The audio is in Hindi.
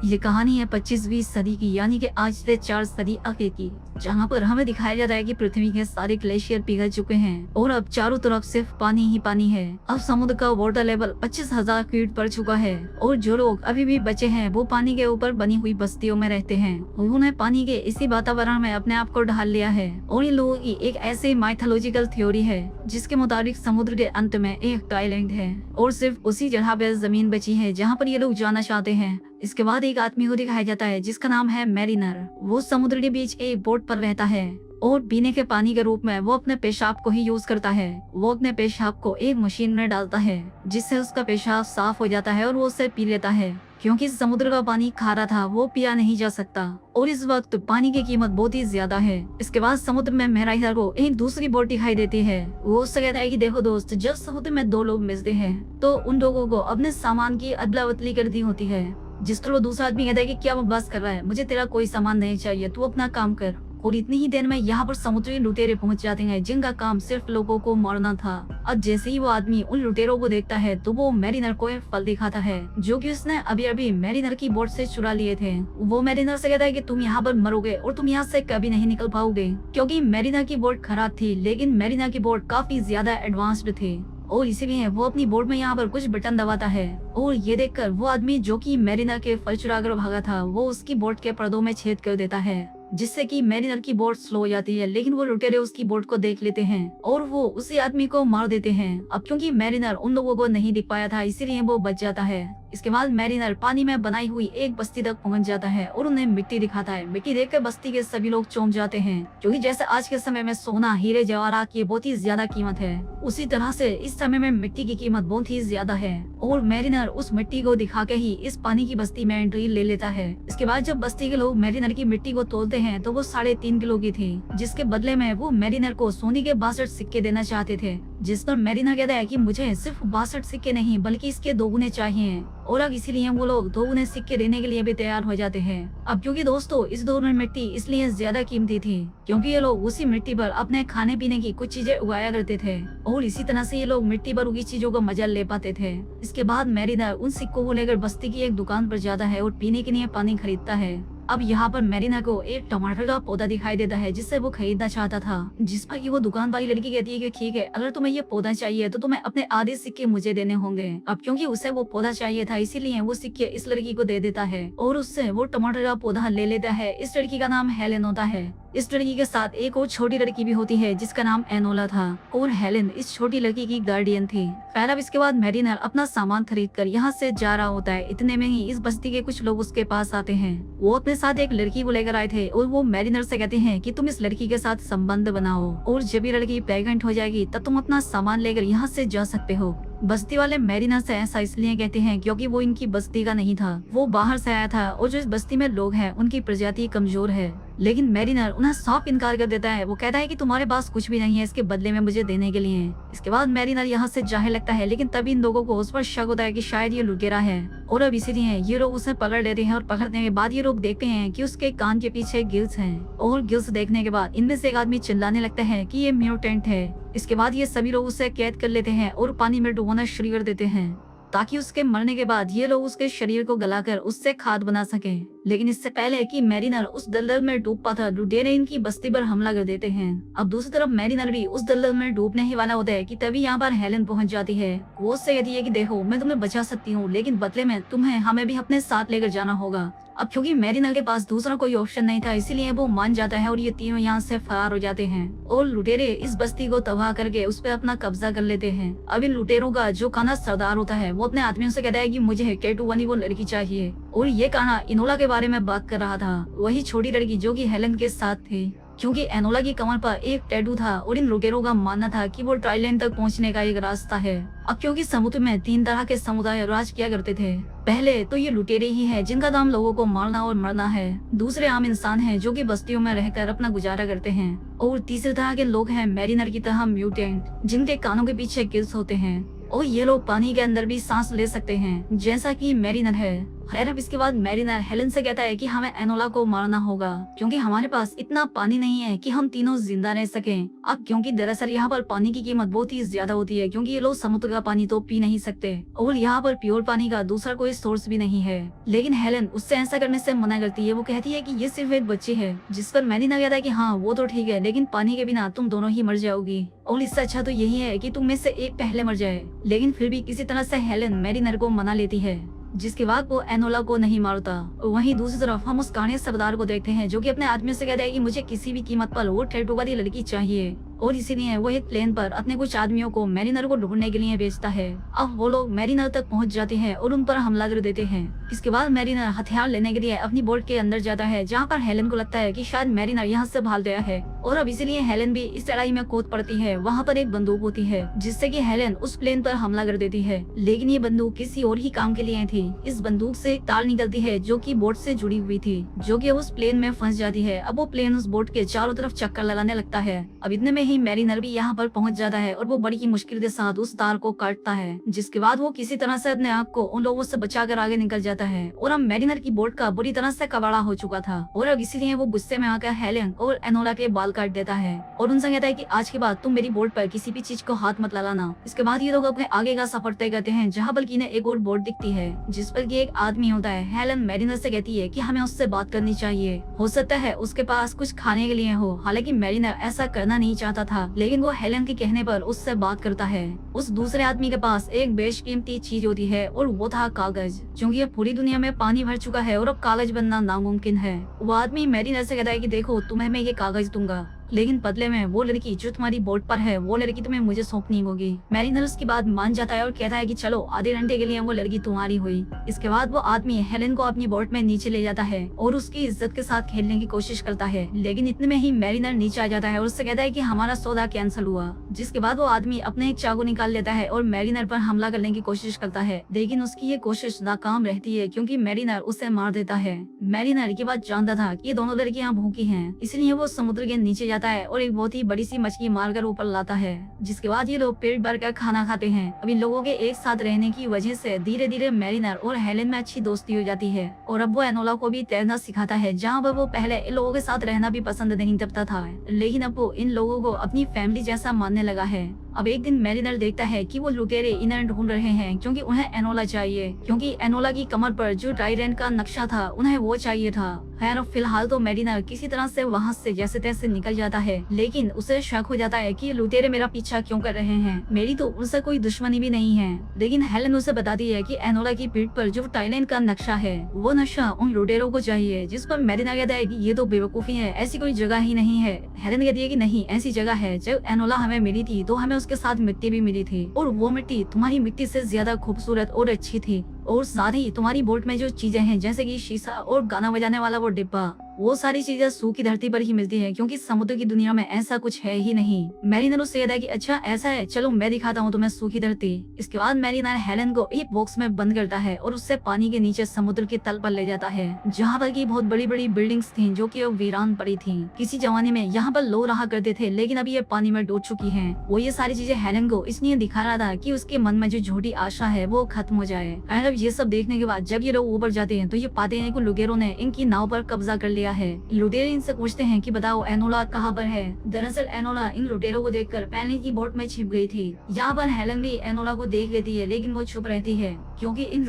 ये कहानी है 25वीं सदी की, यानी कि आज से 4 सदी आगे की, जहाँ पर हमें दिखाया जाता है कि पृथ्वी के सारे ग्लेशियर पिघल चुके हैं और अब चारों तरफ सिर्फ पानी ही पानी है। अब समुद्र का वाटर लेवल 25,000 फीट पर चुका है और जो लोग अभी भी बचे हैं वो पानी के ऊपर बनी हुई बस्तियों में रहते हैं। उन्होंने पानी के इसी वातावरण में अपने आप को ढाल लिया है और इन लोगों की एक ऐसी माइथोलॉजिकल थ्योरी है जिसके मुताबिक समुद्र के अंत में एक आइलैंड है और सिर्फ उसी जगह पर जमीन बची है जहाँ पर ये लोग जाना चाहते हैं। इसके बाद एक आदमी को दिखाया जाता है जिसका नाम है मैरिनर। वो समुद्र के बीच एक बोट पर रहता है और पीने के पानी के रूप में वो अपने पेशाब को ही यूज करता है। वो अपने पेशाब को एक मशीन में डालता है जिससे उसका पेशाब साफ हो जाता है और वो उसे पी लेता है। क्योंकि समुद्र का पानी खारा था वो पिया नहीं जा सकता और इस वक्त पानी की कीमत बहुत ही ज्यादा है। इसके बाद समुद्र में मैरिनर को एक दूसरी बोट दिखाई देती है। वो उससे कहता है कि देखो दोस्त, जब समुद्र में दो लोग मिलते हैं तो उन लोगों को अपने सामान की अदला बदली करनी होती है। जिस पर वो दूसरा आदमी कहता है कि क्या बकवास कर रहा है, मुझे तेरा कोई सामान नहीं चाहिए, तू अपना काम कर। और इतनी ही देर में यहाँ पर समुद्री लुटेरे पहुंच जाते हैं जिनका काम सिर्फ लोगों को मारना था। अब जैसे ही वो आदमी उन लुटेरों को देखता है तो वो मैरिनर को एक फल दिखाता है जो कि उसने अभी अभी मैरिनर की बोट से चुरा लिए थे। वो मैरिनर से कहता है कि तुम यहाँ पर मरोगे और तुम यहाँ से कभी नहीं निकल पाओगे, क्योंकि मैरिनर की बोट खराब थी लेकिन मैरिनर की बोट काफी ज्यादा एडवांस्ड थी और इसीलिए वो अपनी बोर्ड में यहाँ पर कुछ बटन दबाता है। और ये देखकर वो आदमी जो कि मैरिनर के फल चुरा कर भागा था वो उसकी बोट के पर्दों में छेद कर देता है जिससे कि मैरिनर की बोट स्लो हो जाती है। लेकिन वो लुटेरे उसकी बोट को देख लेते हैं और वो उसी आदमी को मार देते हैं। अब क्योंकि मैरिनर उन लोगों को नहीं दिख पाया था इसीलिए वो बच जाता है। इसके बाद मैरिनर पानी में बनाई हुई एक बस्ती तक पहुंच जाता है और उन्हें मिट्टी दिखाता है। मिट्टी देखकर बस्ती के सभी लोग चौंक जाते हैं क्योंकि जैसे आज के समय में सोना, हीरे, जवाहरात की बहुत ही ज्यादा कीमत है, उसी तरह से इस समय में मिट्टी की कीमत बहुत ही ज्यादा है। और मैरिनर उस मिट्टी को दिखा के ही इस पानी की बस्ती में एंट्री ले लेता है। इसके बाद जब बस्ती के लोग मैरिनर की मिट्टी को तोलते हैं तो वो 3.5 किलो की थी, जिसके बदले में वो मैरिनर को सोने के 62 सिक्के देना चाहते थे। जिस पर मैरिनर कहता है कि मुझे सिर्फ 62 सिक्के नहीं बल्कि इसके 2 गुने चाहिए और अब इसीलिए वो लोग 2 गुने सिक्के देने के लिए भी तैयार हो जाते हैं। अब क्योंकि दोस्तों इस दौर में मिट्टी इसलिए ज्यादा कीमती थी क्योंकि ये लोग उसी मिट्टी पर अपने खाने पीने की कुछ चीजें उगाया करते थे और इसी तरह से ये लोग मिट्टी पर उगी चीजों का मजा ले पाते थे। इसके बाद मैरिनर उन सिक्कों को लेकर बस्ती की एक दुकान पर जाता है और पीने के लिए पानी खरीदता है। अब यहाँ पर मैरिनर को एक टमाटर का पौधा दिखाई देता है जिससे वो खरीदना चाहता था, जिस पर कि वो दुकान वाली लड़की कहती है कि ठीक है, अगर तुम्हें ये पौधा चाहिए तो तुम्हें अपने आधे सिक्के मुझे देने होंगे। अब क्योंकि उसे वो पौधा चाहिए था इसीलिए वो सिक्के इस लड़की को दे देता है और उससे वो टमाटर का पौधा ले लेता है। इस लड़की का नाम हेलेन होता है। इस लड़की के साथ एक और छोटी लड़की भी होती है जिसका नाम एनोला था और हेलेन इस छोटी लड़की की गार्डियन थी। पहला इसके बाद मैरिनर अपना सामान खरीद कर यहाँ से जा रहा होता है। इतने में ही इस बस्ती के कुछ लोग उसके पास आते हैं। वो अपने साथ एक लड़की को लेकर आए थे और वो मैरिनर से कहते हैं कि तुम इस लड़की के साथ संबंध बनाओ और जब ये लड़की प्रेग्नेंट हो जाएगी तब तुम अपना सामान लेकर यहाँ से जा सकते हो। बस्ती वाले मैरिनर से ऐसा इसलिए कहते हैं क्योंकि वो इनकी बस्ती का नहीं था, वो बाहर से आया था और जो इस बस्ती में लोग हैं उनकी प्रजाति कमजोर है। लेकिन मैरिनर उन्हें साफ इनकार कर देता है। वो कहता है कि तुम्हारे पास कुछ भी नहीं है इसके बदले में मुझे देने के लिए। इसके बाद मैरिनर यहाँ से जाने लगता है लेकिन तभी इन लोगों को उस पर शक होता है कि शायद ये लुटेरा है और अब इसीलिए ये लोग उसे पकड़ लेते हैं और पकड़ने के बाद ये लोग देखते हैं कि उसके कान के पीछे गिल्स हैं और गिल्स देखने के बाद इनमें से एक आदमी चिल्लाने लगता है कि ये म्यूटेंट है। इसके बाद ये सभी लोग उसे कैद कर लेते हैं और पानी में डुबोना शुरू कर देते हैं ताकि उसके मरने के बाद ये लोग उसके शरीर को गलाकर उससे खाद बना सकें। लेकिन इससे पहले कि मैरिनर उस दलदल में डूब पाता लुटेरे इनकी बस्ती पर हमला कर देते हैं। अब दूसरी तरफ मैरिनर भी उस दलदल में डूबने ही वाला होता है कि तभी यहाँ पर हेलेन पहुंच जाती है। वो उससे कहती है कि देखो, मैं तुम्हें बचा सकती हूँ लेकिन बदले में तुम्हें हमें भी अपने साथ लेकर जाना होगा। अब क्योंकि मैरिनर के पास दूसरा कोई ऑप्शन नहीं था इसीलिए वो मान जाता है और ये तीनों यहाँ से फरार हो जाते हैं और लुटेरे इस बस्ती को तबाह करके उस पर अपना कब्जा कर लेते हैं। अब इन लुटेरों का जो काना सरदार होता है वो अपने आदमियों से कहता है कि मुझे केटू वाली वो लड़की चाहिए और ये काना इनोला के बारे में बात कर रहा था, वही छोटी लड़की जो कि हेलेन के साथ थी। क्योंकि एनोला की कमर पर एक टैटू था और इन लुटेरों का मानना था कि वो ट्राइलैंड तक पहुंचने का एक रास्ता है। अब क्योंकि समुद्र में 3 तरह के समुदाय राज किया करते थे। पहले तो ये लुटेरे ही हैं जिनका काम लोगों को मारना और मरना है। दूसरे आम इंसान हैं जो कि बस्तियों में रहकर अपना गुजारा करते हैं और तीसरे तरह के लोग हैं मैरिनर की तरह म्यूटेंट जिनके कानों के पीछे गिल्स होते हैं और ये लोग पानी के अंदर भी सांस ले सकते हैं जैसा कि मैरिनर है। खैर अब इसके बाद मैरिनर हेलन से कहता है कि हमें एनोला को मारना होगा क्योंकि हमारे पास इतना पानी नहीं है कि हम तीनों जिंदा रह सकें। अब क्योंकि दरअसल यहाँ पर पानी की कीमत बहुत ही ज्यादा होती है क्योंकि ये लोग समुद्र का पानी तो पी नहीं सकते और यहाँ पर प्योर पानी का दूसरा कोई सोर्स भी नहीं है। लेकिन हेलन उससे ऐसा करने से मना करती है। वो कहती है कि ये सिर्फ एक बच्ची है, जिस पर मैरिनर कहता है कि हाँ वो तो ठीक है, लेकिन पानी के बिना तुम दोनों ही मर जाओगी और इससे अच्छा तो यही है कि तुम में से एक पहले मर जाए। लेकिन फिर भी किसी तरह से हेलन मैरिनर को मना लेती है, जिसके बाद वो एनोला को नहीं मारता। वहीं दूसरी तरफ हम उस कहानी सरदार को देखते हैं जो कि अपने आदमी से कहता है कि मुझे किसी भी कीमत पर वो टैटू वाली लड़की चाहिए और इसीलिए वो एक प्लेन पर अपने कुछ आदमियों को मैरिनर को ढूंढने के लिए भेजता है। अब वो लोग मैरिनर तक पहुंच जाते हैं और उन पर हमला कर देते हैं। इसके बाद मैरिनर हथियार लेने के लिए अपनी बोट के अंदर जाता है, जहाँ पर हेलन को लगता है कि शायद मैरिनर यहाँ से भाग गया है और अब इसीलिए हेलन भी इस लड़ाई में कूद पड़ती है। वहाँ पर एक बंदूक होती है जिससे कि हेलन उस प्लेन पर हमला कर देती है, लेकिन ये बंदूक किसी और ही काम के लिए थी। इस बंदूक से एक तार निकलती है जो कि बोट से जुड़ी हुई थी, जो कि उस प्लेन में फंस जाती है। अब वो प्लेन उस बोट के चारों तरफ चक्कर लगाने लगता है। अब इतने में ही मैरिनर भी यहाँ पर पहुंच जाता है और वो बड़ी ही मुश्किल के साथ उस तार को काटता है, जिसके बाद वो किसी तरह से अपने आप को उन लोगों से बचाकर आगे निकल जाता है। और अब मैरिनर की बोट का बुरी तरह से कबाड़ा हो चुका था और अब इसीलिए वो गुस्से में आकर हेलन और एनोला के बाल काट देता है और उनसे कहता है कि आज के बाद तुम मेरी बोट पर किसी भी चीज को हाथ मत लगाना। इसके बाद ये लोग अपने आगे का सफर तय करते हैं, जहाँ पर की एक और बोट दिखती है जिस पर एक आदमी होता है। हेलन मैरिनर से कहती है कि हमें उससे बात करनी चाहिए, हो सकता है उसके पास कुछ खाने के लिए हो। हालांकि मैरिनर ऐसा करना नहीं चाहता था, लेकिन वो हेलन के कहने पर उससे बात करता है। उस दूसरे आदमी के पास एक बेशकीमती चीज होती है और वो था कागज, क्योंकि अब पूरी दुनिया में पानी भर चुका है और अब कागज बनना नामुमकिन है। वो आदमी मैरिनर से कहता है कि देखो तुम्हें मैं ये कागज दूंगा, लेकिन बदले में वो लड़की जो तुम्हारी बोट पर है वो लड़की तुम्हें मुझे सौंपनी होगी। मैरिनर उसकी बात मान जाता है और कहता है कि चलो आधे घंटे के लिए वो लड़की तुम्हारी हुई। इसके बाद वो आदमी हेलन को अपनी बोट में नीचे ले जाता है और उसकी इज्जत के साथ खेलने की कोशिश करता है, लेकिन इतने में ही मैरिनर नीचे आ जाता है और उससे कहता है कि हमारा सौदा कैंसिल हुआ। जिसके बाद वो आदमी अपने एक चाकू निकाल लेता है और मैरिनर पर हमला करने की कोशिश करता है, लेकिन उसकी ये कोशिश नाकाम रहती है क्योंकि मैरिनर उसे मार देता है। मैरिनर ये बात जानता था कि ये दोनों लड़कियां भूखी हैं, इसलिए वो समुद्र के नीचे जाता है और एक बहुत ही बड़ी सी मछली मारकर ऊपर लाता है। जिसके बाद ये लोग पेट भर कर खाना खाते हैं। अब इन लोगों के एक साथ रहने की वजह से धीरे धीरे मैरिनर और हेलन में अच्छी दोस्ती हो जाती है और अब वो एनोला को भी तैरना सिखाता है, जहाँ पर वो पहले इन लोगों के साथ रहना भी पसंद नहीं करता था, लेकिन अब वो इन लोगों को अपनी फैमिली जैसा मानने लगा है। अब एक दिन मैरिनर देखता है कि वो लुटेरे इन्हें ढूंढ रहे हैं क्योंकि उन्हें एनोला चाहिए, क्योंकि एनोला की कमर पर जो ट्राइडेंट का नक्शा था उन्हें वो चाहिए था। खैर फिलहाल तो मैरिनर किसी तरह से वहाँ से जैसे तैसे निकल जाता है, लेकिन उसे शक हो जाता है कि ये लुटेरे मेरा पीछा क्यों कर रहे हैं, मेरी तो उनसे कोई दुश्मनी भी नहीं है। लेकिन हेलन उसे बताती है कि एनोला की पीठ पर जो टाइलैंड का नक्शा है वो नक्शा उन लुटेरों को चाहिए, जिस पर मैरिनर कहता है कि ये तो बेवकूफी है, ऐसी कोई जगह ही नहीं है। हेलन कहती है कि नहीं ऐसी जगह है, जब एनोला हमें मिली थी तो हमें उसके साथ मिट्टी भी मिली थी और वो मिट्टी तुम्हारी मिट्टी से ज्यादा खूबसूरत और अच्छी थी, और साथ ही तुम्हारी बोट में जो चीजें हैं जैसे कि शीशा और गाना बजाने वाला वो डिब्बा, वो सारी चीजें सूखी धरती पर ही मिलती है क्योंकि समुद्र की दुनिया में ऐसा कुछ है ही नहीं। मैरिनर उससे कहता है कि अच्छा ऐसा है, चलो मैं दिखाता हूँ तुम्हें सूखी धरती। इसके बाद मैरिनर हेलन को एक बॉक्स में बंद करता है और उससे पानी के नीचे समुद्र के तल पर ले जाता है, जहाँ पर की बहुत बड़ी बड़ी बिल्डिंग्स थी जो कि वीरान पड़ी थी। किसी जमाने में यहाँ पर लोग रहा करते थे, लेकिन अभी ये पानी में डूब चुकी है। वो ये सारी चीजें हेलन को इसलिए दिखा रहा था कि उसके मन में जो झूठी आशा है वो खत्म हो जाए। और ये सब देखने के बाद जब ये लोग ऊपर जाते हैं तो ये पाते हैं कि लुटेरों ने इनकी नाव पर कब्जा कर लिया है। लुटेरे इनसे पूछते हैं कि बताओ एनोला कहाँ पर है। दरअसल एनोला इन लुटेरों को देखकर पहले की बोट में छिप गई थी। यहाँ पर हेलन भी एनोला को देख लेती है, लेकिन वो छुप रहती है क्योंकि इन